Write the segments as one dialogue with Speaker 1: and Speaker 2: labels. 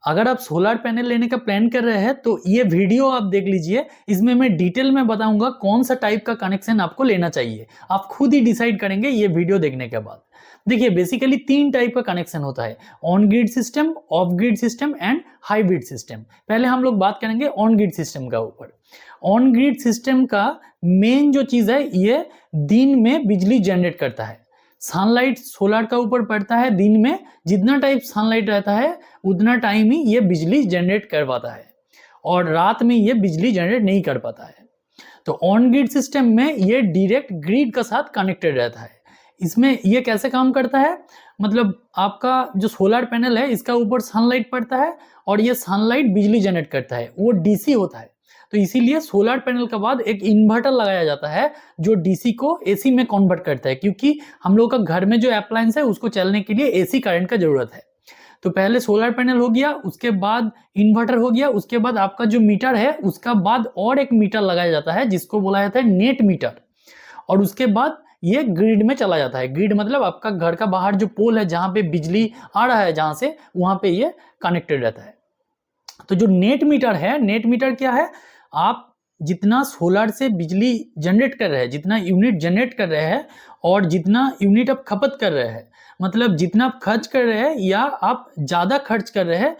Speaker 1: अगर आप solar panel लेने का प्लान कर रहे हैं तो ये वीडियो आप देख लीजिए, इसमें मैं डिटेल में बताऊंगा कौन सा टाइप का कनेक्शन आपको लेना चाहिए। आप खुद ही डिसाइड करेंगे ये वीडियो देखने के बाद। देखिए बेसिकली 3 टाइप का कनेक्शन होता है, on grid system, of grid system and hybrid system. पहले हम लोग बात करेंगे ऑन ग्रिड सिस्टम का ऊपर। ऑन ग्रिड सिस्टम का मेन जो चीज है, ये दिन में बिजली जनरेट करता है। सनलाइट सोलर का ऊपर पड़ता है, दिन में जितना टाइप सनलाइट रहता है उतना टाइम ही ये बिजली जनरेट करवाता है, और रात में ये बिजली जनरेट नहीं कर पाता है। तो ऑन ग्रिड सिस्टम में ये डायरेक्ट ग्रिड का साथ कनेक्टेड रहता है। इसमें ये कैसे काम करता है, मतलब आपका जो सोलर पैनल है इसका ऊपर सनलाइट पड़ता है और ये सनलाइट बिजली जनरेट करता है, वो डीसी होता है। तो इसीलिए सोलर पैनल के बाद एक इन्वर्टर लगाया जाता है जो डीसी को एसी में कन्वर्ट करता है, क्योंकि हम लोग का घर में जो अप्लायंस है उसको चलने के लिए एसी करंट का जरूरत है। तो पहले सोलर पैनल हो गया, उसके बाद इन्वर्टर हो गया, उसके बाद आपका जो मीटर है उसका बाद और एक मीटर लगाया जाता है जिसको बोला जाता है नेट मीटर, और उसके बाद ये ग्रिड में चला जाता है। ग्रिड मतलब आपका घर का बाहर जो पोल है जहां पे बिजली आ रहा है, जहां से वहां पे ये कनेक्टेड रहता है। तो जो नेट मीटर है, नेट मीटर क्या है, आप जितना सोलर से बिजली जनरेट कर रहे हैं, जितना यूनिट जनरेट कर रहे हैं और जितना यूनिट आप खपत कर रहे हैं, मतलब जितना आप खर्च कर रहे हैं या आप ज़्यादा खर्च कर रहे हैं,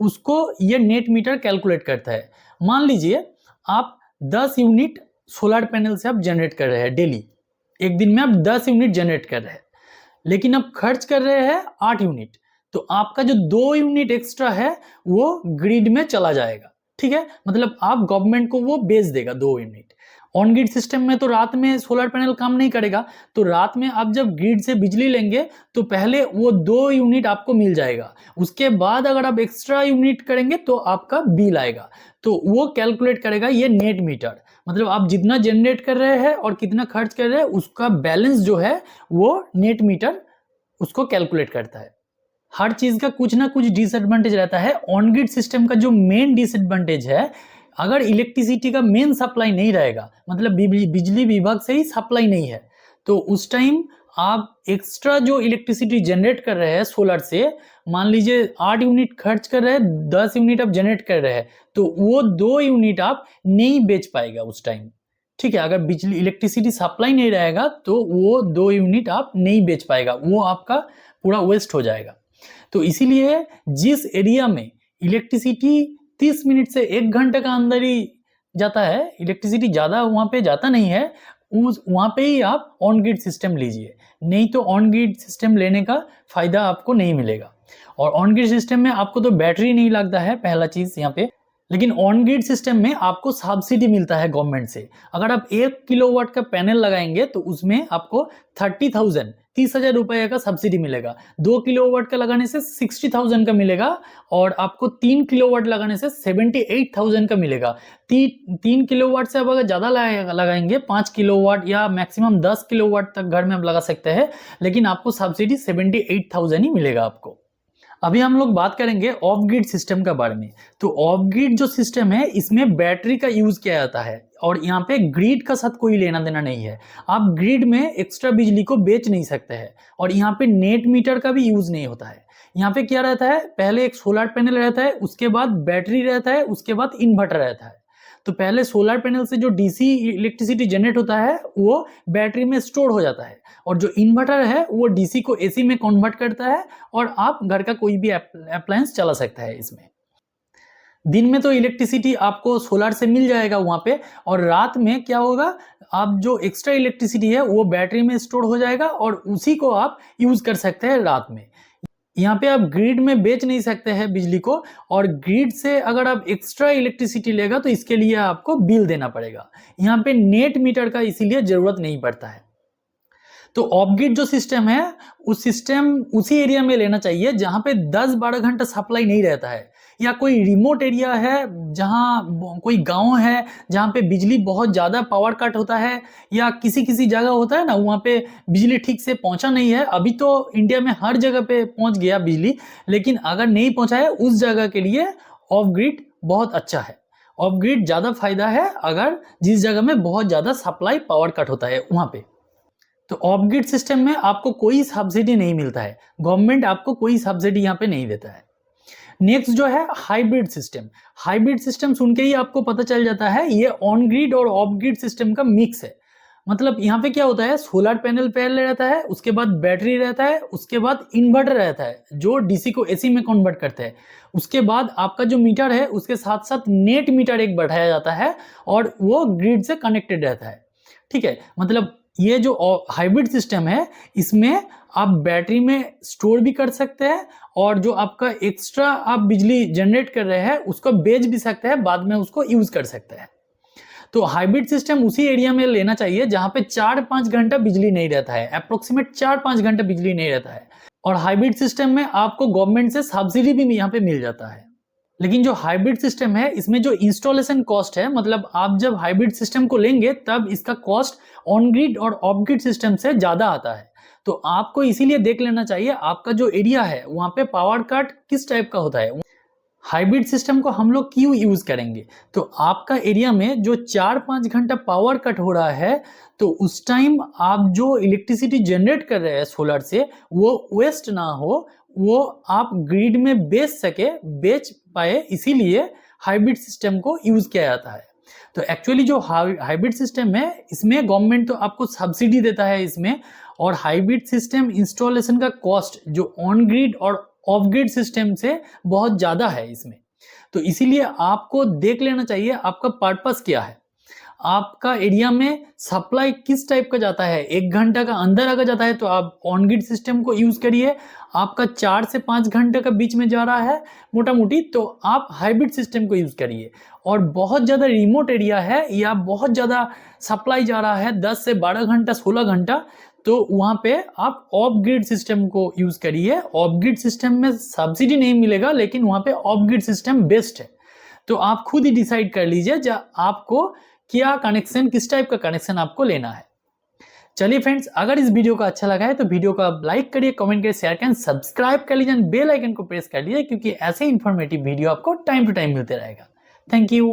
Speaker 1: उसको ये नेट मीटर कैलकुलेट करता है। मान लीजिए आप 10 यूनिट सोलर पैनल से आप जनरेट कर रहे हैं डेली, एक दिन में आप 10 यूनिट जनरेट कर रहे हैं, लेकिन आप खर्च कर रहे हैं 8 यूनिट, तो आपका जो 2 यूनिट एक्स्ट्रा है वो ग्रिड में चला जाएगा। ठीक है, मतलब आप गवर्नमेंट को वो बेच देगा 2 यूनिट। ऑन ग्रिड सिस्टम में तो रात में सोलर पैनल काम नहीं करेगा, तो रात में आप जब ग्रिड से बिजली लेंगे तो पहले वो 2 यूनिट आपको मिल जाएगा, उसके बाद अगर आप एक्स्ट्रा यूनिट करेंगे तो आपका बिल आएगा। तो वो कैलकुलेट करेगा ये नेट मीटर, मतलब आप जितना जनरेट कर रहे हैं और कितना खर्च कर रहे हैं उसका बैलेंस जो है वो नेट मीटर उसको कैलकुलेट करता है। हर चीज का कुछ ना कुछ डिसएडवांटेज रहता है। ऑन ग्रिड सिस्टम का जो मेन डिसएडवांटेज है, अगर इलेक्ट्रिसिटी का मेन सप्लाई नहीं रहेगा, मतलब बिजली विभाग से ही सप्लाई नहीं है, तो उस टाइम आप एक्स्ट्रा जो इलेक्ट्रिसिटी जनरेट कर रहे हैं सोलर से, मान लीजिए 8 यूनिट खर्च कर रहे हैं, 10 यूनिट आप जनरेट कर रहे हैं, तो वो 2 यूनिट आप नहीं बेच पाएगा उस टाइम। ठीक है, अगर बिजली इलेक्ट्रिसिटी सप्लाई नहीं रहेगा तो वो 2 यूनिट आप नहीं बेच पाएगा, वो आपका पूरा वेस्ट हो जाएगा। तो इसीलिए जिस एरिया में इलेक्ट्रिसिटी 30 मिनट से 1 घंटे का अंदर ही जाता है, इलेक्ट्रिसिटी ज़्यादा वहाँ पे जाता नहीं है, उस वहाँ पे ही आप ऑन ग्रिड सिस्टम लीजिए, नहीं तो ऑन ग्रिड सिस्टम लेने का फ़ायदा आपको नहीं मिलेगा। और ऑन ग्रिड सिस्टम में आपको तो बैटरी नहीं लगता है, पहला चीज़ यहाँ पे, लेकिन ऑन ग्रिड सिस्टम में आपको सब्सिडी मिलता है गवर्नमेंट से। अगर आप 1 किलोवाट का पैनल लगाएंगे तो उसमें आपको 30,000 रुपए का सब्सिडी मिलेगा। 2 किलोवाट का लगाने से 60,000 का मिलेगा, और आपको 3 किलोवाट लगाने से 78,000 का मिलेगा। 3 किलोवाट से आप अगर ज़्यादा लगाएंगे, 5 किलोवाट या मैक्सिमम 10 किलोवाट तक घर में आप लगा सकते हैं, लेकिन आपको सब्सिडी 78,000 ही मिलेगा आपको। अभी हम लोग बात करेंगे ऑफ ग्रिड सिस्टम के बारे में। तो ऑफ ग्रिड जो सिस्टम है इसमें बैटरी का यूज किया जाता है, और यहाँ पे ग्रिड का साथ कोई लेना देना नहीं है। आप ग्रिड में एक्स्ट्रा बिजली को बेच नहीं सकते हैं, और यहाँ पे नेट मीटर का भी यूज नहीं होता है। यहाँ पे क्या रहता है, पहले एक सोलर पैनल रहता है, उसके बाद बैटरी रहता है, उसके बाद इन्वर्टर रहता है। तो पहले सोलर पैनल से जो डीसी इलेक्ट्रिसिटी जनरेट होता है वो बैटरी में स्टोर हो जाता है, और जो इन्वर्टर है वो डीसी को एसी में कन्वर्ट करता है, और आप घर का कोई भी अप्लायंस चला सकता है इसमें। दिन में तो इलेक्ट्रिसिटी आपको सोलर से मिल जाएगा वहाँ पे, और रात में क्या होगा, आप जो एक्स्ट्रा इलेक्ट्रिसिटी है वो बैटरी में स्टोर हो जाएगा और उसी को आप यूज कर सकते हैं रात में। यहाँ पे आप ग्रिड में बेच नहीं सकते हैं बिजली को, और ग्रिड से अगर आप एक्स्ट्रा इलेक्ट्रिसिटी लेगा तो इसके लिए आपको बिल देना पड़ेगा। यहाँ पे नेट मीटर का इसीलिए जरूरत नहीं पड़ता है। तो ऑफ ग्रिड जो सिस्टम है उस सिस्टम उसी एरिया में लेना चाहिए जहां पे 10-12 घंटा सप्लाई नहीं रहता है, या कोई रिमोट एरिया है जहां कोई गांव है जहां पे बिजली बहुत ज़्यादा पावर कट होता है, या किसी किसी जगह होता है ना वहां पे बिजली ठीक से पहुंचा नहीं है। अभी तो इंडिया में हर जगह पे पहुंच गया बिजली, लेकिन अगर नहीं पहुंचा है उस जगह के लिए ऑफ ग्रिड बहुत अच्छा है। ऑफ ग्रिड ज़्यादा फायदा है अगर जिस जगह में बहुत ज़्यादा सप्लाई पावर कट होता है वहां पे। तो ऑफ ग्रिड सिस्टम में आपको कोई सब्सिडी नहीं मिलता है, गवर्नमेंट आपको कोई सब्सिडी यहाँ पे नहीं देता है। नेक्स्ट जो है हाइब्रिड सिस्टम। हाइब्रिड सिस्टम सुन के ही आपको पता चल जाता है ये ऑन ग्रिड और ऑफ ग्रिड सिस्टम का मिक्स है। मतलब यहाँ पे क्या होता है, सोलर पैनल पहले रहता है, उसके बाद बैटरी रहता है, उसके बाद इन्वर्टर रहता है जो डीसी को एसी में कन्वर्ट करता है। उसके बाद आपका जो मीटर है उसके साथ साथ नेट मीटर एक बढ़ाया जाता है और वो ग्रिड से कनेक्टेड रहता है। ठीक है, मतलब ये जो हाइब्रिड सिस्टम है इसमें आप बैटरी में स्टोर भी कर सकते हैं और जो आपका एक्स्ट्रा आप बिजली जनरेट कर रहे हैं उसको बेच भी सकते हैं, बाद में उसको यूज कर सकते हैं। तो हाइब्रिड सिस्टम उसी एरिया में लेना चाहिए जहां पे 4-5 घंटा बिजली नहीं रहता है, अप्रोक्सीमेट 4-5 घंटा बिजली नहीं रहता है। और हाइब्रिड सिस्टम में आपको गवर्नमेंट से सब्सिडी भी यहाँ पे मिल जाता है। लेकिन जो हाइब्रिड सिस्टम है इसमें जो इंस्टॉलेशन कॉस्ट है, मतलब आप जब हाइब्रिड सिस्टम को लेंगे तब इसका कॉस्ट ऑन ग्रिड और ऑफ ग्रिड सिस्टम से ज्यादा आता है। तो आपको इसीलिए देख लेना चाहिए आपका जो एरिया है वहां पे पावर कट किस टाइप का होता है। हाइब्रिड सिस्टम को हम लोग क्यों यूज करेंगे, तो आपका एरिया में जो 4-5 घंटा पावर कट हो रहा है तो उस टाइम आप जो इलेक्ट्रिसिटी जनरेट कर रहे हैं सोलर से वो वेस्ट ना हो, वो आप ग्रिड में बेच पाए, इसीलिए हाइब्रिड सिस्टम को यूज किया जाता है। तो एक्चुअली जो हाइब्रिड सिस्टम है इसमें गवर्नमेंट तो आपको सब्सिडी देता है इसमें, और हाइब्रिड सिस्टम इंस्टॉलेशन का कॉस्ट जो ऑन ग्रिड और ऑफ ग्रिड सिस्टम से बहुत ज्यादा है इसमें। तो इसीलिए आपको देख लेना चाहिए आपका पर्पस क्या है, आपका एरिया में सप्लाई किस टाइप का जाता है। 1 घंटा का अंदर अगर जाता है तो आप ऑन ग्रिड सिस्टम को यूज करिए, आपका 4 से 5 घंटे का बीच में जा रहा है मोटा मोटी तो आप हाइब्रिड सिस्टम को यूज करिए। और बहुत ज्यादा रिमोट एरिया है या बहुत ज्यादा सप्लाई जा रहा है 10 से 12 घंटा 16 घंटा, तो वहां पे आप ऑफ ग्रिड सिस्टम को यूज करिए। ऑफ ग्रिड सिस्टम में सब्सिडी नहीं मिलेगा लेकिन वहां पे ऑफ ग्रिड सिस्टम बेस्ट है। तो आप खुद ही डिसाइड कर लीजिए जब आपको क्या कनेक्शन, किस टाइप का कनेक्शन आपको लेना है। चलिए फ्रेंड्स, अगर इस वीडियो का अच्छा लगा है तो वीडियो को आप लाइक करिए, कमेंट करिए, शेयर करें, सब्सक्राइब कर लीजिए, बेल आइकन को प्रेस कर लीजिए क्योंकि ऐसे इंफॉर्मेटिव वीडियो आपको टाइम टू टाइम मिलते रहेगा। Thank you.